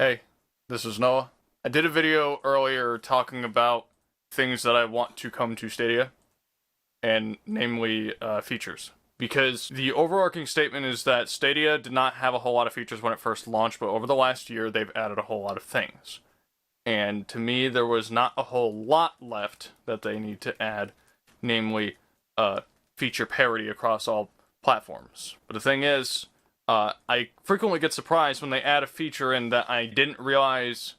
Hey, this is Noah. I did a video earlier talking about things that I want to come to Stadia, and namely features. Because the overarching statement is that Stadia did not have a whole lot of features when it first launched, but over the last year they've added a whole lot of things. And to me, there was not a whole lot left that they need to add, namely feature parity across all platforms. But the thing is, I frequently get surprised when they add a feature in that I didn't realize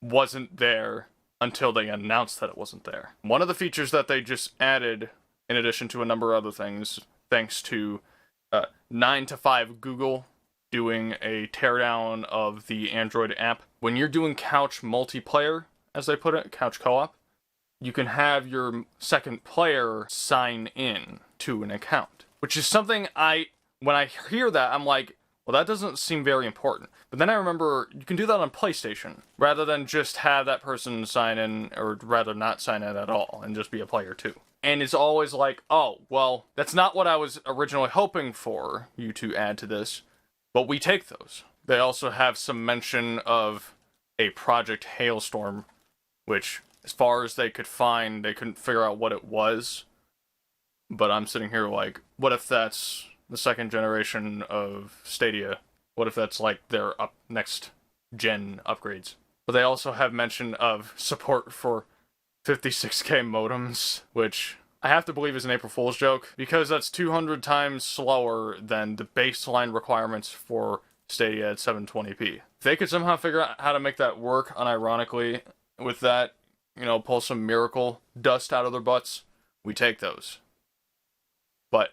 wasn't there until they announced that it wasn't there. One of the features that they just added, in addition to a number of other things, thanks to 9 to 5 Google doing a teardown of the Android app, when you're doing couch multiplayer, as they put it, couch co-op, you can have your second player sign in to an account. Which is something when I hear that, I'm like, well, that doesn't seem very important. But then I remember you can do that on PlayStation, rather than just have that person sign in, or rather not sign in at all, and just be a player too. And it's always like, oh, well, that's not what I was originally hoping for you to add to this, but we take those. They also have some mention of a Project Hailstorm, which, as far as they could find, they couldn't figure out what it was. But I'm sitting here like, what if that's the second generation of Stadia? What if that's like their next gen upgrades? But they also have mention of support for 56K modems, which I have to believe is an April Fool's joke, because that's 200 times slower than the baseline requirements for Stadia at 720p. If they could somehow figure out how to make that work unironically with that, pull some miracle dust out of their butts, we take those. But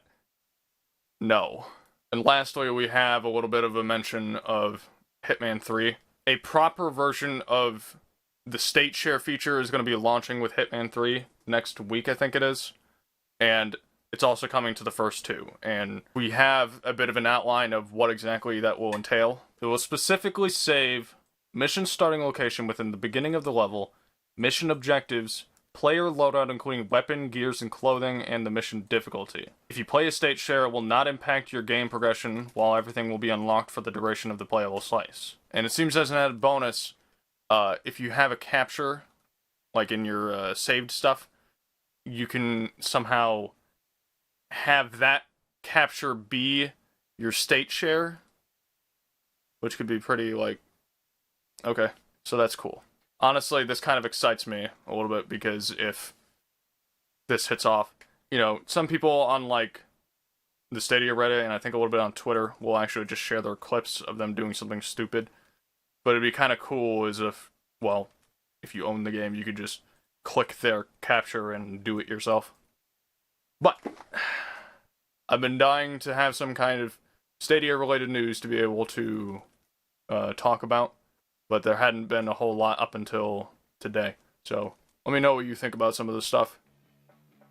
no. And lastly, we have a little bit of a mention of Hitman 3. A proper version of the state share feature is going to be launching with Hitman 3 next week, I think it is. And it's also coming to the first two. And we have a bit of an outline of what exactly that will entail. It will specifically save mission starting location within the beginning of the level, mission objectives, player loadout including weapon, gears, and clothing, and the mission difficulty. If you play a state share, it will not impact your game progression, while everything will be unlocked for the duration of the playable slice. And it seems as an added bonus, if you have a capture, like in your saved stuff, you can somehow have that capture be your state share, which could be pretty, okay, so that's cool. Honestly, this kind of excites me a little bit, because if this hits off, some people on the Stadia Reddit, and I think a little bit on Twitter, will actually just share their clips of them doing something stupid. But it'd be kind of cool as if you own the game, you could just click their capture and do it yourself. But I've been dying to have some kind of Stadia-related news to be able to talk about. But there hadn't been a whole lot up until today. So let me know what you think about some of this stuff.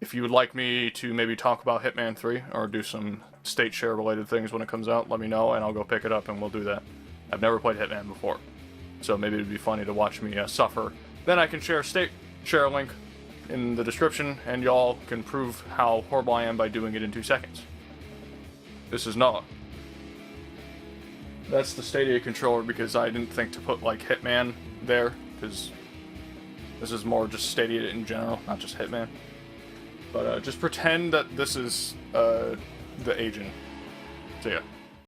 If you would like me to maybe talk about Hitman 3 or do some state share related things when it comes out, let me know and I'll go pick it up and we'll do that. I've never played Hitman before, so maybe it'd be funny to watch me suffer. Then I can share a state share link in the description and y'all can prove how horrible I am by doing it in 2 seconds. This is Noah. That's the Stadia controller, because I didn't think to put Hitman there, because this is more just Stadia in general, not just Hitman. But just pretend that this is the agent. So yeah.